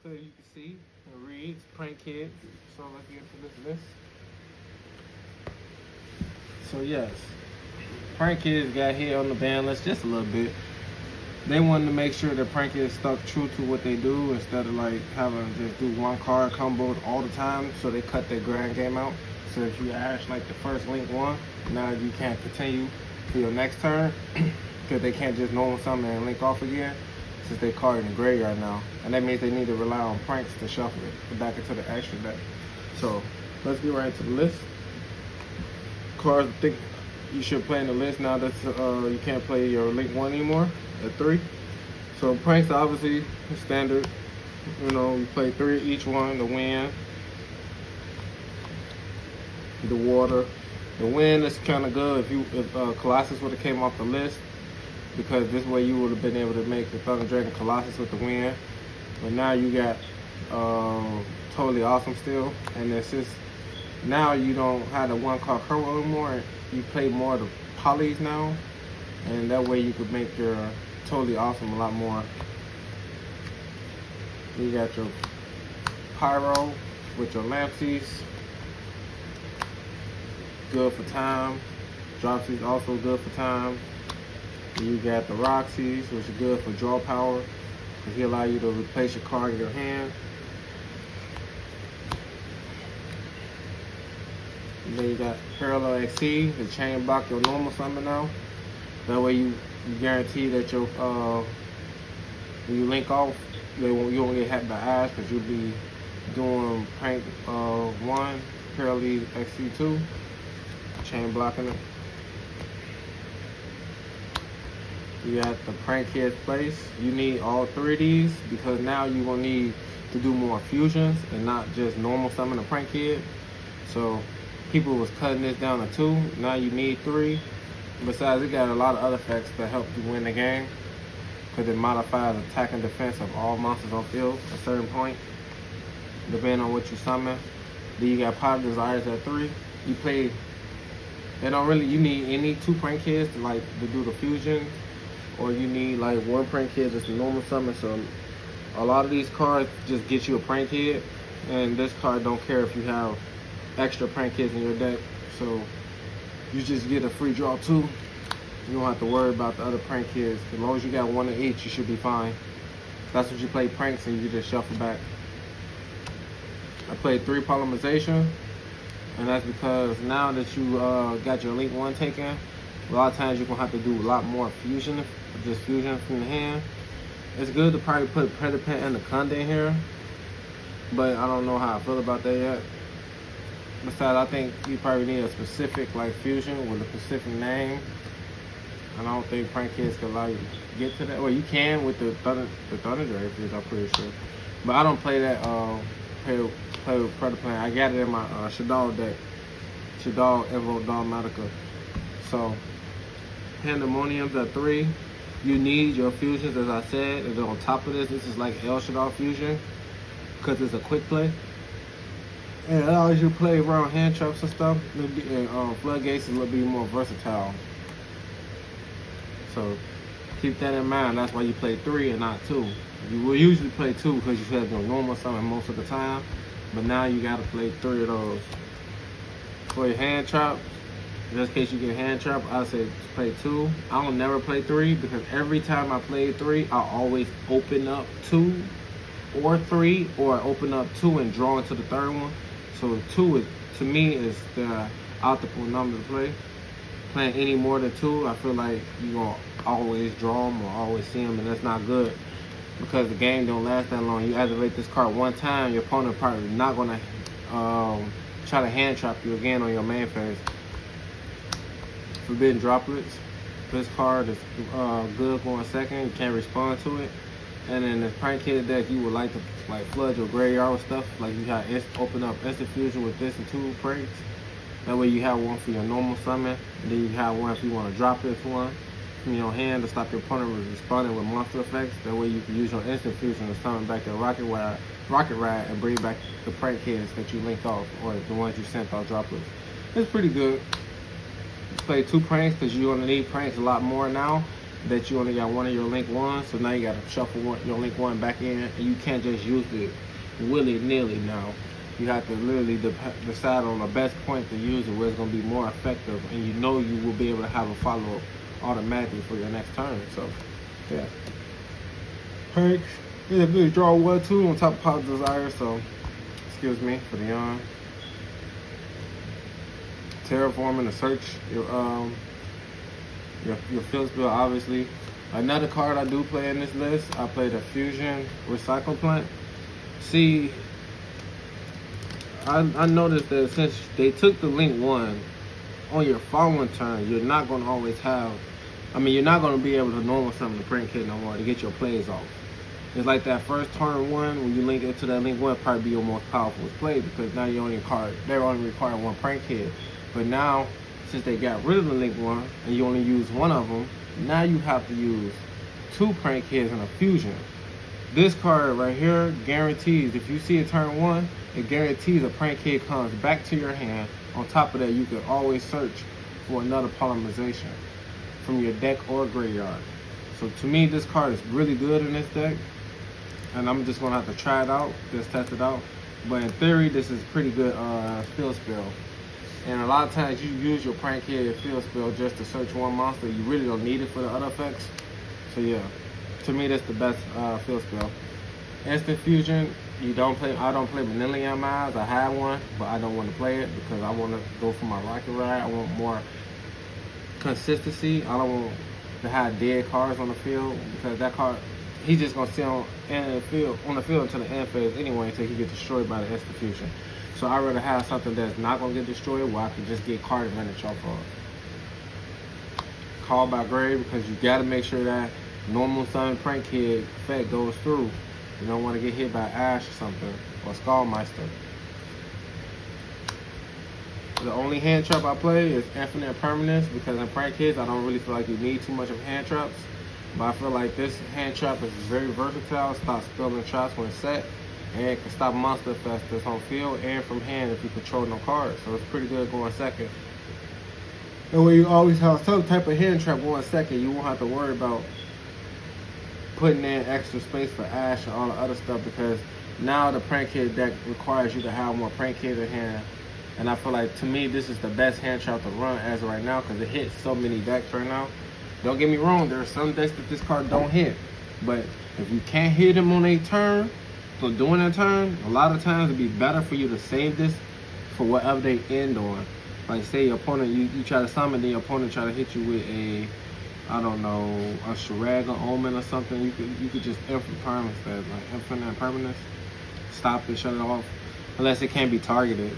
So you can see and read prank kids. So let's get into this list. So yes, prank kids got hit on the ban list just a little bit. They wanted to make sure that prank kids stuck true to what they do instead of like having just do one card combos all the time. So they cut their grand game out. So if you ash like the first link one, now you can't continue for your next turn because they can't just normal summon and link off again since they caught in the graveyard now. And that means they need to rely on pranks to shuffle it back into the extra deck. So let's get right into the list. Cards I think you should play in the list now that you can't play your link one anymore at 3. So pranks obviously standard. You know, you play 3 each one. The wind, the water. The wind is kind of good if Colossus would have came off the list, because this way you would have been able to make the Thunder Dragon Colossus with the wind. But now you got totally awesome still, and it's just now you don't have the one card Curl anymore. You play more of the polys now, and that way you could make your totally awesome a lot more. You got your Pyro with your Lampsies, good for time. Dropsies also good for time. You got the Roxy's, which is good for draw power, because he allow you to replace your card in your hand. And then you got Parallel XC, the chain block your normal summon now. That way you guarantee that your when you link off, you won't get hit by Ash, because you'll be doing prank 1, Parallel XC 2, chain blocking it. You got the prank kid's place. You need all 3 of these, because now you're gonna need to do more fusions and not just normal summon a prank kid. So people was cutting this down to 2. Now you need 3. Besides, it got a lot of other effects that help you win the game, because it modifies attack and defense of all monsters on field at a certain point, depending on what you summon. Then you got Pot of Desires at 3. You play. They don't really. You need any 2 prank kids to do the fusion, or you need like 1 prank kid just a normal summon. So a lot of these cards just get you a prank kid, and this card don't care if you have extra prank kids in your deck. So you just get a free draw 2. You don't have to worry about the other prank kids. As long as you got 1 of each, you should be fine. That's what you play pranks, and you just shuffle back. I played 3 Polymerization, and that's because now that you got your Elite 1 taken, a lot of times you're gonna have to do a lot more fusion, just fusion from the hand. It's good to probably put Predapent and the Conde in here, but I don't know how I feel about that yet. Besides, I think you probably need a specific fusion with a specific name. And I don't think prank kids can allow you to get to that. Well, you can with the Thunder Dragon, I'm pretty sure. But I don't play that. Play with Predapent. I got it in my Shaddoll deck. Shaddoll Evo Dogmatica. So Pandemonium's at 3. You need your fusions, as I said. And then on top of this, this is like El Shaddoll fusion, because it's a quick play. And it allows you to play around hand traps and stuff. And Floodgates is a little bit more versatile. So keep that in mind. That's why you play 3 and not 2. You will usually play 2 because you have no normal summon most of the time. But now you gotta play 3 of those. For your hand trap, just in case you get hand trap, I say play 2. I don't never play 3, because every time I play 3, I always open up 2 or 3, or I open up 2 and draw into the 3rd one. So 2 is, to me, is the optimal number to play. Playing any more than 2, I feel like you're gonna always draw them or always see them, and that's not good, because the game don't last that long. You activate this card 1 time, your opponent probably not gonna try to hand trap you again on your main phase. Forbidden Droplets. This card is good for 1 second. You can't respond to it. And in the prank kid deck, you would like to flood your graveyard with stuff. Like you got open up instant fusion with this and 2 pranks. That way you have 1 for your normal summon, and then you have 1 if you want to drop this 1 from your hand to stop your opponent from responding with monster effects. That way you can use your instant fusion to summon back your Rocket Ride and bring back the prank kids that you linked off, or the ones you sent off droplets. It's pretty good. Play 2 pranks, because you're gonna need pranks a lot more now. that you only got one of your link ones, so now you got to shuffle your link one back in, and you can't just use it willy-nilly now. You have to literally decide on the best point to use it where it's going to be more effective, and you know you will be able to have a follow-up automatically for your next turn. So, yeah. Pranks. Yeah, good draw 1-2 on top of Pop Desire, so excuse me for the yawn. Terraforming to search your field spill, obviously. Another card I do play in this list, I play the Fusion Recycle Plant. See, I noticed that since they took the link 1 on your following turn, you're not going to always have, you're not going to be able to normal summon the print kit no more to get your plays off. It's like that first turn 1, when you link it to that link 1, probably be your most powerful play, because now you only require 1 prank kit. But now, since they got rid of the link 1 and you only use 1 of them, now you have to use 2 prank kits and a fusion. This card right here guarantees, if you see it turn 1, it guarantees a prank kit comes back to your hand. On top of that, you can always search for another polymerization from your deck or graveyard. So to me, this card is really good in this deck, and I'm just gonna have to try it out, just test it out. But in theory, this is pretty good field spell. And a lot of times you use your prank kit field spell just to search 1 monster. You really don't need it for the other effects. So yeah, to me that's the best field spell. Instant fusion, I don't play Vanilla Yamiles. I have one, but I don't want to play it because I want to go for my Rocket Ride. I want more consistency. I don't want to have dead cards on the field, because that card, he's just gonna sit on the field until the end phase anyway, until he gets destroyed by the instant fusion. So I'd rather have something that's not gonna get destroyed, where I can just get card advantage off of. Call by grave, because you gotta make sure that normal summon prank kid effect goes through. You don't want to get hit by Ash or something, or Skullmeister. The only hand trap I play is Infinite Permanence, because in prank kids I don't really feel like you need too much of hand traps. But I feel like this hand trap is very versatile. Stop spelling traps when set, and it can stop monster effects that's on field and from hand if you control no cards. So it's pretty good going second. And when you always have some type of hand trap going second, you won't have to worry about putting in extra space for Ash and all the other stuff, because now the prank kid deck requires you to have more prank kids in hand. And I feel like, to me, this is the best hand trap to run as of right now, because it hits so many decks right now. Don't get me wrong, there are some decks that this card don't hit, but if you can't hit them on a turn, so during a turn, a lot of times it'd be better for you to save this for whatever they end on. Like say your opponent, you try to summon, then your opponent try to hit you with a, I don't know, a Shuraga Omen or something. You could just infinite permanence that, like infinite permanence, stop it, shut it off, unless it can't be targeted.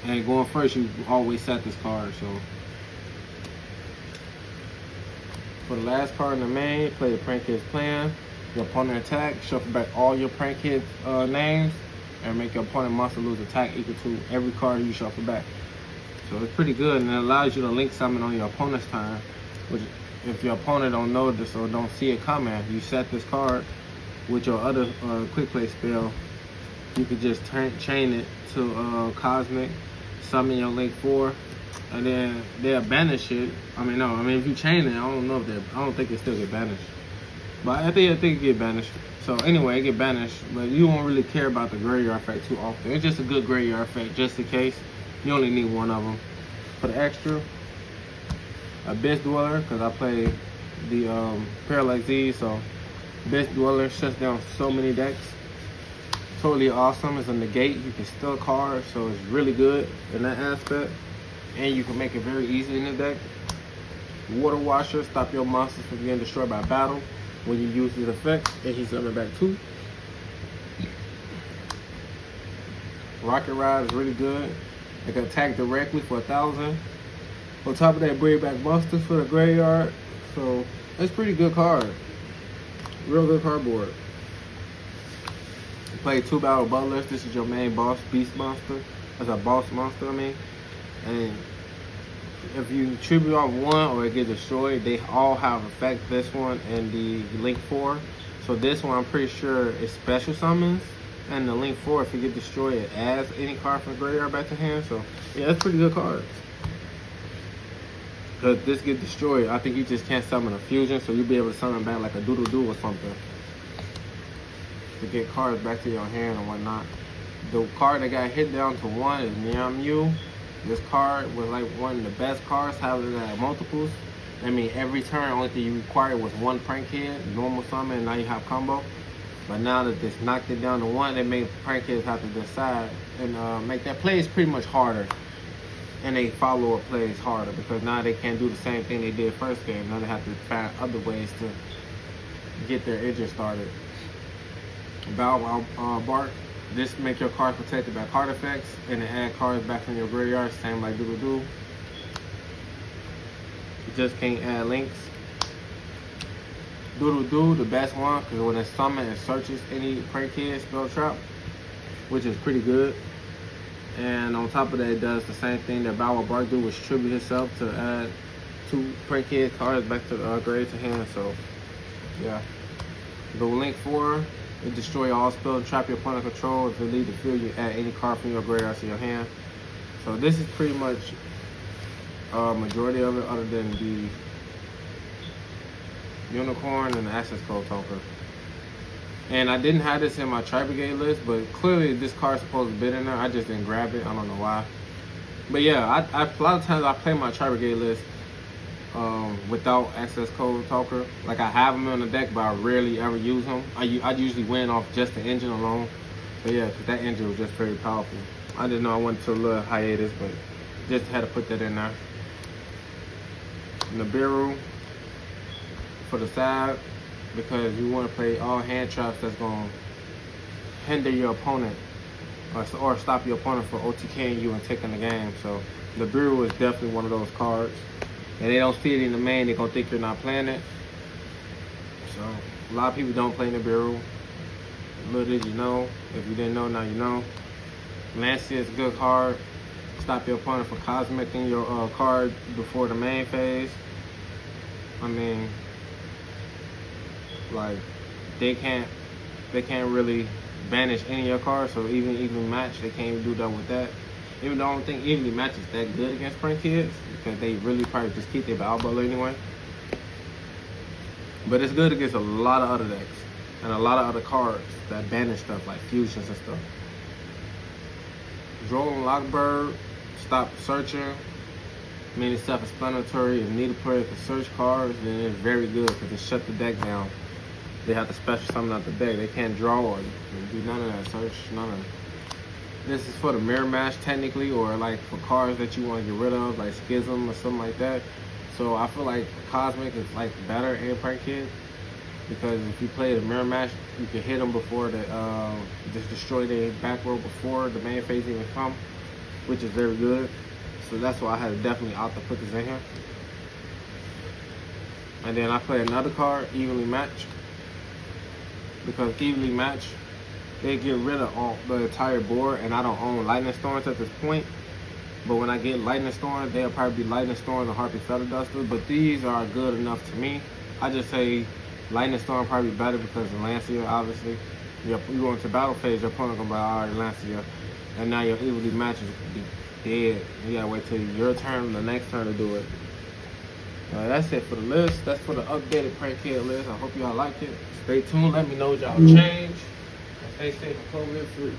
And going first, you always set this card. So for the last card in the main, play the Prank Kids Plan. Your opponent attack, shuffle back all your Prank Kids names, and make your opponent monster lose attack equal to every card you shuffle back. So it's pretty good, and it allows you to link summon on your opponent's turn, which if your opponent don't know this or don't see it coming, you set this card with your other quick play spell. You could just chain it to Cosmic, summon your link 4, and then they'll banish it. If you chain it, I don't think it still get banished. But I think it get banished. So anyway, it get banished, but you won't really care about the graveyard effect too often. It's just a good graveyard effect, just in case. You only need one of them. For the extra, Abyss Dweller, because I play the Parallax Z, so Abyss Dweller shuts down so many decks. Totally awesome. It's a negate. You can steal cards, so it's really good in that aspect. And you can make it very easy in the deck. Water Washer, stop your monsters from getting destroyed by battle when you use his effect, and he's coming back too. Rocket Ride is really good. It can attack directly for 1,000. On top of that, bring back monsters for the graveyard. So it's pretty good card. Real good cardboard. Play 2 Battle Butlers. This is your main boss beast monster. That's a boss monster, And if you tribute off one or it gets destroyed, they all have effect. This one and the Link 4. So this one, I'm pretty sure is special summons. And the Link 4, if it gets destroyed, it adds any card from the graveyard back to hand. So yeah, that's a pretty good card. Because this get destroyed. I think you just can't summon a fusion, so you'll be able to summon back like a doodle-doo or something. To get cards back to your hand and whatnot. The card that got hit down to 1 is Miamu. This card was like one of the best cards, having multiples. I mean, every turn, only thing you required was 1 prank hit, normal summon, and now you have combo. But now that this knocked it down to 1, it made prank hits have to decide and make that plays pretty much harder. And they follow-up plays harder because now they can't do the same thing they did first game. Now they have to find other ways to get their engine started. Bow Bark. This make your cards protected by card effects and it add cards back from your graveyard, same like Doodle-Doo. You just can't add links. Doodle-Doo, the best one, because when it summons, it searches any prank kid spell trap, which is pretty good. And on top of that, it does the same thing that Bow Bark do, which tribute itself to add 2 prank kid cards back to the grave to hand. So, yeah. The link 4. It destroy all spells, trap your opponent control. If it lead to field, you add any card from your graveyard to your hand. So this is pretty much majority of it, other than the unicorn and the access code token. And I didn't have this in my Tri-Brigade list, but clearly this card's supposed to be in there. I just didn't grab it. I don't know why. But yeah, a lot of times I play my Tri-Brigade list without access code talker. Like I have them on the deck, but I rarely ever use them. I usually win off just the engine alone. But yeah, because that engine was just very powerful. I didn't know I went to a little hiatus, but just had to put that in there. Nibiru for the side, because you want to play all hand traps that's going to hinder your opponent or stop your opponent from OTKing you and taking the game. So Nibiru is definitely one of those cards. And they don't see it in the main, they're gonna think you're not playing it. So a lot of people don't play Nibiru. Little did you know. If you didn't know, now you know. Lancia is a good card. Stop your opponent from cosmicing your card before the main phase. I mean, like they can't really banish any of your cards. So even match, they can't even do that with that. Even though I don't think evenly match is that good against prank kids, because they really probably just keep their bow bowler anyway. But it's good against a lot of other decks and a lot of other cards that banish stuff like fusions and stuff. Drone Lockbird, stop searching. I mean, it's self-explanatory. If neither player can search cards, then it's very good because it shut the deck down. They have to special summon out the deck. They can't draw or do none of that search, none of it. This is for the mirror match technically, or like for cards that you want to get rid of, like Schism or something like that. So I feel like Cosmic is like better in Prank Kid, because if you play the mirror match, you can hit them before the just destroy their back row before the main phase even come, which is very good. So that's why I had to definitely opt to put this in here. And then I play another card, Evenly Match, because Evenly Match, they get rid of all the entire board, and I don't own Lightning Storms at this point. But when I get Lightning Storms, they'll probably be Lightning Storms or Harpy Feather Duster. But these are good enough to me. I just say Lightning Storm probably better because of Lancia, obviously. You go into battle phase, your opponent gonna be alright, Lancia, and now your Evenly Match is be dead. You gotta wait till your turn, the next turn to do it. That's it for the list. That's for the updated Prank Kid list. I hope y'all like it. Stay tuned. Let me know y'all change. Stay safe and COVID free.